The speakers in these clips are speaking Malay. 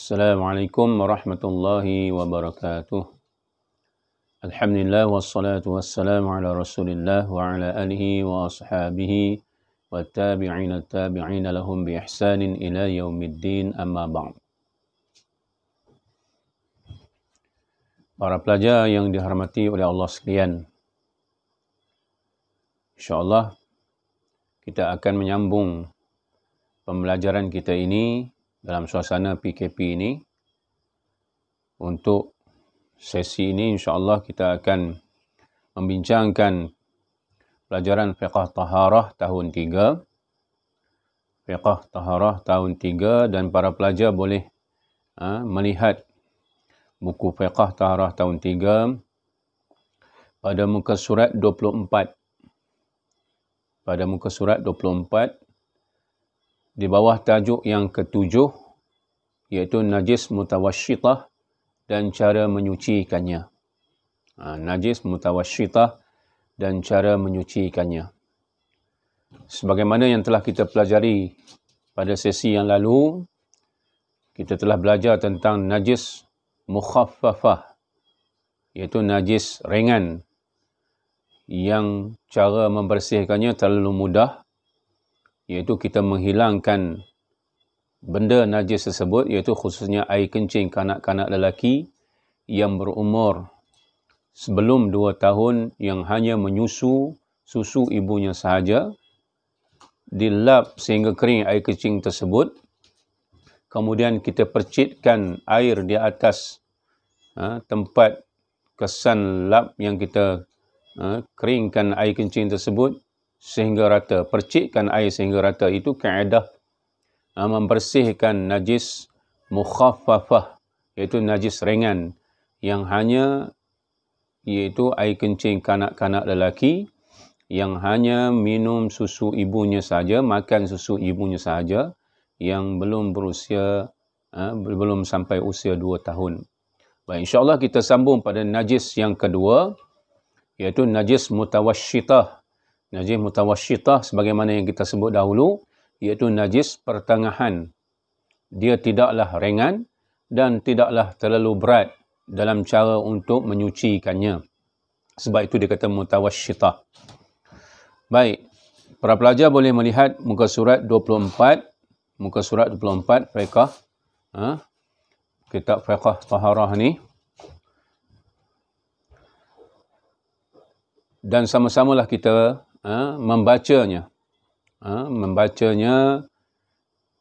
Assalamualaikum warahmatullahi wabarakatuh. Alhamdulillah wassalatu wassalamu ala Rasulillah wa ala alihi wa ashabihi wa tabi'ina lahum bi ihsanin ila yaumiddin, amma ba'd. Para pelajar yang dihormati oleh Allah sekalian, insya-Allah kita akan menyambung pembelajaran kita ini dalam suasana PKP ini. Untuk sesi ini insya-Allah kita akan membincangkan pelajaran fiqh taharah tahun 3. Fiqh taharah tahun 3, dan para pelajar boleh melihat buku fiqh taharah tahun 3 pada muka surat 24. Pada muka surat 24 di bawah tajuk yang ke-7, iaitu najis mutawasyitah dan cara menyucikannya. Najis mutawasyitah dan cara menyucikannya. Sebagaimana yang telah kita pelajari pada sesi yang lalu, kita telah belajar tentang najis mukhaffafah, iaitu najis ringan yang cara membersihkannya terlalu mudah, iaitu kita menghilangkan benda najis tersebut, iaitu khususnya air kencing kanak-kanak lelaki yang berumur sebelum 2 tahun yang hanya menyusu susu ibunya sahaja. Dilap sehingga kering air kencing tersebut. Kemudian kita percikkan air di atas tempat kesan lap yang kita keringkan air kencing tersebut sehingga rata. Percikkan air sehingga rata, itu kaedah membersihkan najis mukhaffafah, iaitu najis ringan yang hanya iaitu air kencing kanak-kanak lelaki yang hanya minum susu ibunya saja, makan susu ibunya saja, yang belum berusia belum sampai usia 2 tahun. Baik, insya-Allah kita sambung pada najis yang kedua, iaitu najis mutawasyitah. Najis mutawasyitah sebagaimana yang kita sebut dahulu, iaitu najis pertengahan. Dia tidaklah ringan dan tidaklah terlalu berat dalam cara untuk menyucikannya. Sebab itu dia kata mutawasyitah. Baik, para pelajar boleh melihat muka surat 24. Muka surat 24 fiqh. Kitab fiqh taharah ni. Dan sama-samalah kita membacanya. Membacanya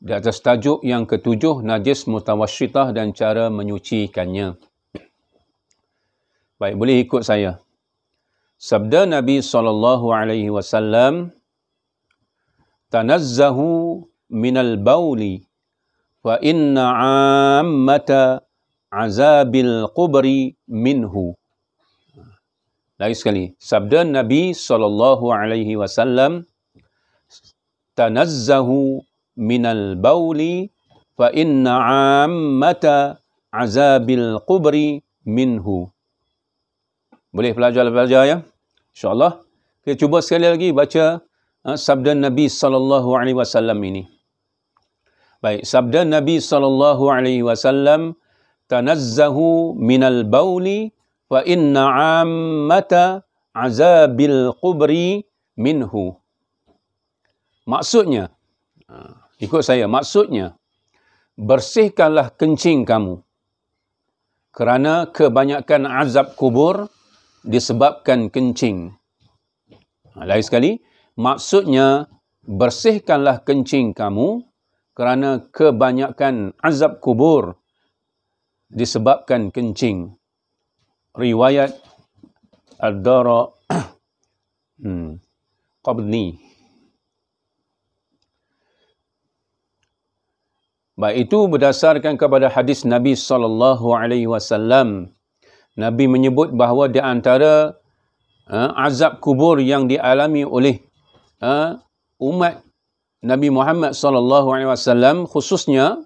di atas tajuk yang ke-7, najis mutawasyitah dan cara menyucikannya. Baik, boleh ikut saya. Sabda Nabi SAW, tanazzahu minal bauli fa inna ammata azabil qubri minhu. Lagi sekali, sabda Nabi SAW, tanazzahu minal bauli fa inna ammata azabil qubri minhu. Boleh pelajar-pelajar ya? InsyaAllah. Kita cuba sekali lagi baca sabda Nabi SAW ini. Baik, sabda Nabi SAW, tanazzahu minal bauli fa inna ammata azabil qubri minhu. Maksudnya, ikut saya, maksudnya, bersihkanlah kencing kamu kerana kebanyakan azab kubur disebabkan kencing. Lain sekali, maksudnya, bersihkanlah kencing kamu kerana kebanyakan azab kubur disebabkan kencing. Riwayat Ad-Dara Qabni. Baik, itu berdasarkan kepada hadis Nabi SAW. Nabi menyebut bahawa di antara azab kubur yang dialami oleh umat Nabi Muhammad SAW khususnya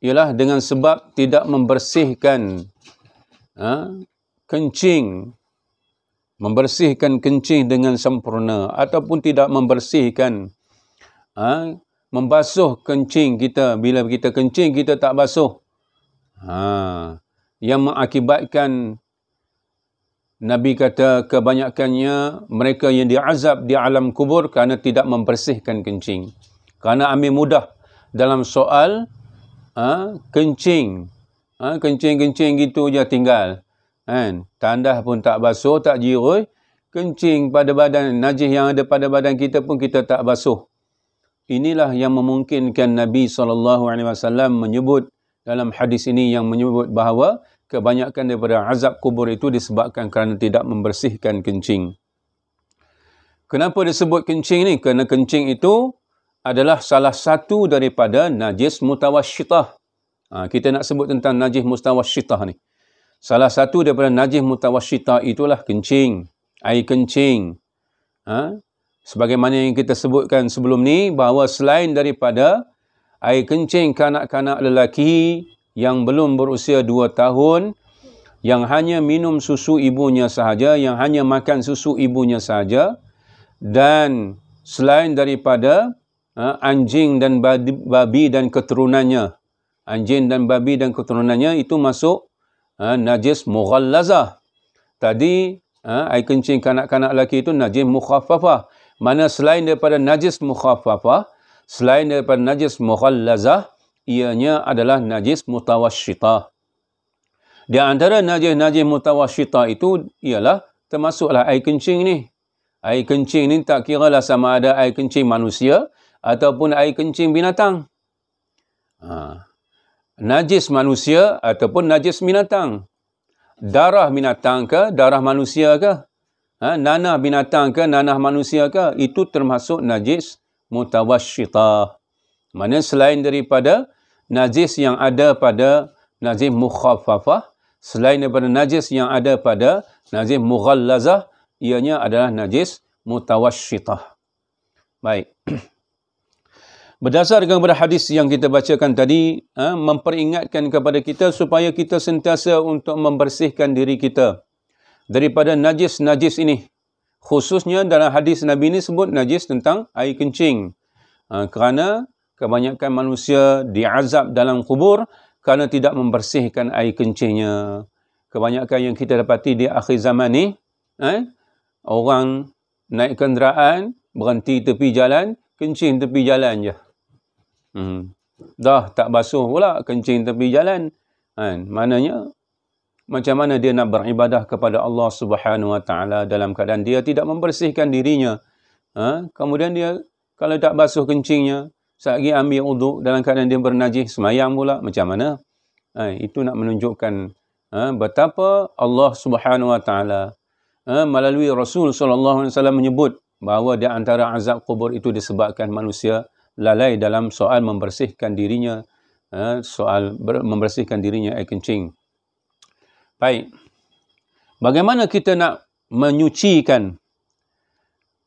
ialah dengan sebab tidak membersihkan kencing, membersihkan kencing dengan sempurna, ataupun tidak membersihkan membasuh kencing kita. Bila kita kencing, kita tak basuh, Yang mengakibatkan Nabi kata kebanyakannya mereka yang diazab di alam kubur kerana tidak membersihkan kencing. Kerana ambil mudah dalam soal kencing. Kencing-kencing gitu je tinggal. Tandas pun tak basuh, tak jirui. Kencing pada badan, najis yang ada pada badan kita pun kita tak basuh. Inilah yang memungkinkan Nabi SAW menyebut dalam hadis ini, yang menyebut bahawa kebanyakan daripada azab kubur itu disebabkan kerana tidak membersihkan kencing. Kenapa disebut kencing ni? Kerana kencing itu adalah salah satu daripada najis mutawasyitah. Kita nak sebut tentang najis mutawasyitah ni. Salah satu daripada najis mutawasyitah itulah kencing, air kencing. Sebagaimana yang kita sebutkan sebelum ni, bahawa selain daripada air kencing kanak-kanak lelaki yang belum berusia 2 tahun, yang hanya minum susu ibunya sahaja, yang hanya makan susu ibunya sahaja, dan selain daripada anjing dan babi dan keturunannya. Anjing dan babi dan keturunannya itu masuk najis mughallazah. Tadi air kencing kanak-kanak lelaki itu najis mukhaffafah. Mana selain daripada najis mukhaffafah, selain daripada najis mughallazah, ianya adalah najis mutawasyitah. Di antara najis-najis mutawasyitah itu ialah termasuklah air kencing ni. Air kencing ni tak kira lah sama ada air kencing manusia ataupun air kencing binatang. Najis manusia ataupun najis binatang. Darah binatang ke, darah manusia ke? Nanah binatang ke, nanah manusia ke? Itu termasuk najis mutawasyitah. Mana selain daripada najis yang ada pada najis mukhaffafah, selain daripada najis yang ada pada najis mughallazah, ianya adalah najis mutawasyitah. Baik. Berdasarkan kepada hadis yang kita bacakan tadi, memperingatkan kepada kita supaya kita sentiasa untuk membersihkan diri kita daripada najis-najis ini. Khususnya dalam hadis Nabi ini sebut najis tentang air kencing. Kerana kebanyakan manusia diazab dalam kubur kerana tidak membersihkan air kencingnya. Kebanyakan yang kita dapati di akhir zaman ni, orang naik kenderaan, berhenti tepi jalan, kencing tepi jalan je. Dah tak basuh pula, kencing tepi jalan. Maknanya, macam mana dia nak beribadah kepada Allah Subhanahu Wa Taala dalam keadaan dia tidak membersihkan dirinya. Kemudian dia, kalau tak basuh kencingnya, lagi ambil uduk dalam keadaan dia bernajis, semayang pula, macam mana? Itu nak menunjukkan betapa Allah Subhanahu Wa Taala melalui Rasul SAW menyebut bahawa di antara azab kubur itu disebabkan manusia lalai dalam soal membersihkan dirinya, membersihkan dirinya air kencing. Baik. Bagaimana kita nak menyucikan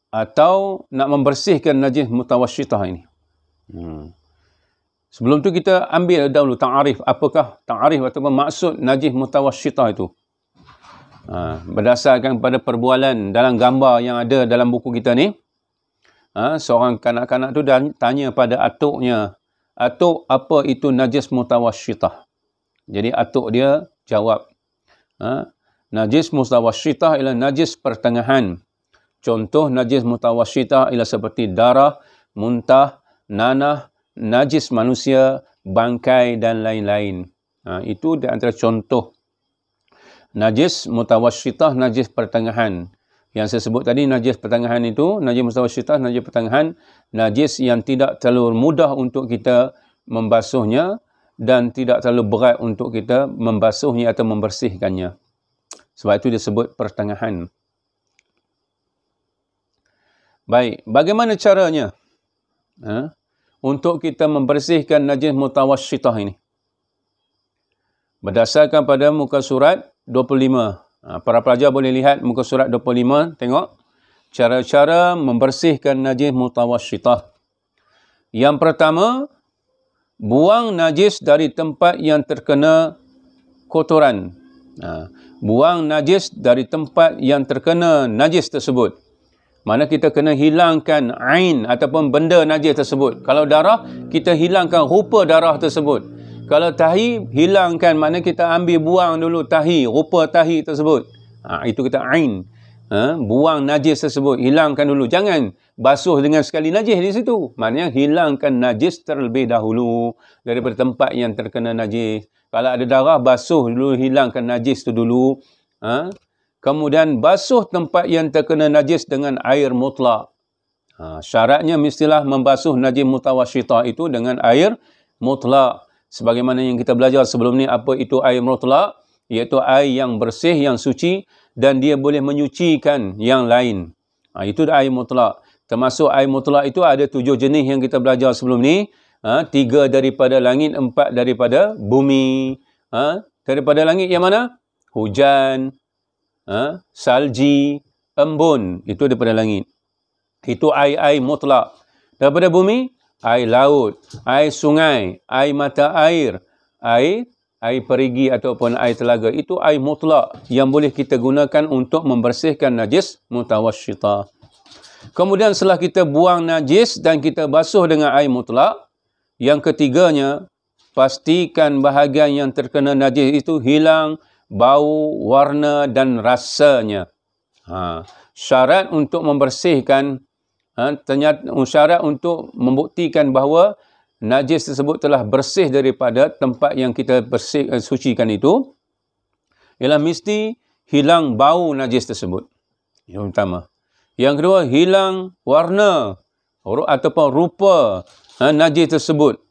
atau nak membersihkan najis mutawasyitah ini? Sebelum tu kita ambil dahulu ta'arif. Apakah ta'arif ataupun maksud najis mutawasyitah itu? Berdasarkan pada perbualan dalam gambar yang ada dalam buku kita ni, seorang kanak-kanak tu tanya pada atuknya, "Atuk, apa itu najis mutawasyitah?" Jadi atuk dia jawab, najis mutawasyitah ialah najis pertengahan. Contoh najis mutawasyitah ialah seperti darah, muntah, nanah, najis manusia, bangkai dan lain-lain. Itu di antara contoh najis mutawasyitah, najis pertengahan. Yang saya sebut tadi, najis pertengahan itu, najis mutawasyitah, najis pertengahan, najis yang tidak terlalu mudah untuk kita membasuhnya dan tidak terlalu berat untuk kita membasuhnya atau membersihkannya. Sebab itu disebut pertengahan. Baik, bagaimana caranya untuk kita membersihkan najis mutawasyitah ini? Berdasarkan pada muka surat 25. Para pelajar boleh lihat muka surat 25, tengok cara-cara membersihkan najis mutawasyitah. Yang pertama, buang najis dari tempat yang terkena kotoran. Buang najis dari tempat yang terkena najis tersebut. Mana kita kena hilangkan ain ataupun benda najis tersebut. Kalau darah, kita hilangkan rupa darah tersebut. Kalau tahi, hilangkan, maknanya kita ambil buang dulu tahi, rupa tahi tersebut. Itu kita ain. Buang najis tersebut, hilangkan dulu. Jangan basuh dengan sekali najis di situ. Maknanya hilangkan najis terlebih dahulu daripada tempat yang terkena najis. Kalau ada darah, basuh dulu, hilangkan najis itu dulu. Kemudian basuh tempat yang terkena najis dengan air mutlak. Syaratnya mestilah membasuh najis mutawasyitah itu dengan air mutlak. Sebagaimana yang kita belajar sebelum ni, apa itu air mutlak? Iaitu air yang bersih, yang suci dan dia boleh menyucikan yang lain. Itu air mutlak. Termasuk air mutlak itu ada 7 jenis yang kita belajar sebelum ni. 3 daripada langit, 4 daripada bumi. Daripada langit yang mana? Hujan, salji, embun. Itu daripada langit. Itu air mutlak. Daripada bumi, air laut, air sungai, air mata air, air perigi ataupun air telaga. Itu air mutlak yang boleh kita gunakan untuk membersihkan najis mutawasyitah. Kemudian setelah kita buang najis dan kita basuh dengan air mutlak, yang ketiganya, pastikan bahagian yang terkena najis itu hilang bau, warna dan rasanya. Syarat untuk membersihkan, syarat untuk membuktikan bahawa najis tersebut telah bersih daripada tempat yang kita sucikan itu, ialah mesti hilang bau najis tersebut. Yang pertama. Yang kedua, hilang warna ataupun rupa najis tersebut.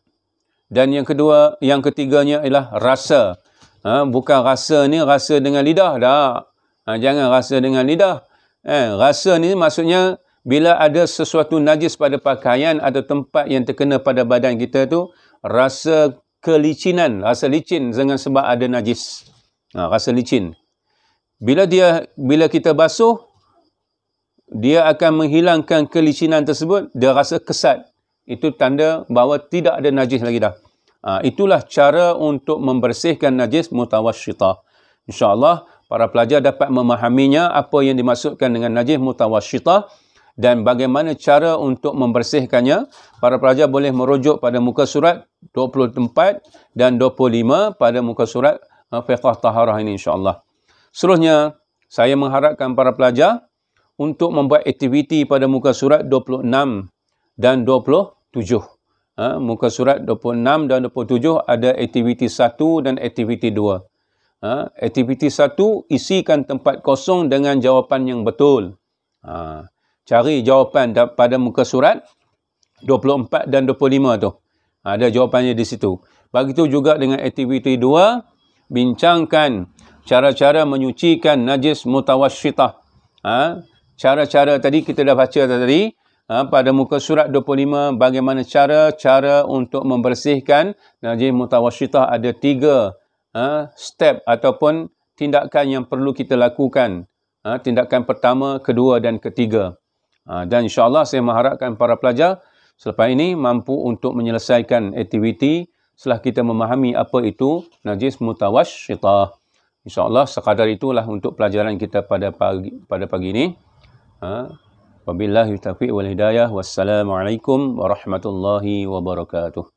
Dan yang ketiganya ialah rasa. Bukan rasa ni rasa dengan lidah, tak. Jangan rasa dengan lidah. Rasa ni maksudnya bila ada sesuatu najis pada pakaian atau tempat yang terkena pada badan kita tu, rasa kelicinan, rasa licin dengan sebab ada najis. Rasa licin. Bila kita basuh, dia akan menghilangkan kelicinan tersebut, dia rasa kesat. Itu tanda bahawa tidak ada najis lagi dah. Itulah cara untuk membersihkan najis mutawasyitah. InsyaAllah, para pelajar dapat memahaminya apa yang dimaksudkan dengan najis mutawasyitah dan bagaimana cara untuk membersihkannya. Para pelajar boleh merujuk pada muka surat 24 dan 25 pada muka surat Fiqh Taharah ini insyaAllah. Seterusnya, saya mengharapkan para pelajar untuk membuat aktiviti pada muka surat 26 dan 27. Muka surat 26 dan 27 ada aktiviti 1 dan aktiviti 2. Aktiviti 1, isikan tempat kosong dengan jawapan yang betul. Cari jawapan pada muka surat 24 dan 25 tu. Ada jawapannya di situ. Begitu juga dengan aktiviti 2, bincangkan cara-cara menyucikan najis mutawasyitah. Cara-cara tadi kita dah baca tadi. Pada muka surat 25, bagaimana cara untuk membersihkan najis mutawasyitah. Ada 3 step ataupun tindakan yang perlu kita lakukan. Tindakan pertama, kedua dan ketiga. Dan insyaAllah saya mengharapkan para pelajar selepas ini mampu untuk menyelesaikan aktiviti setelah kita memahami apa itu najis mutawasyitah. InsyaAllah sekadar itulah untuk pelajaran kita pada pagi ini. Wabillahi taufiq wal hidayah. Wassalamualaikum warahmatullahi wabarakatuh.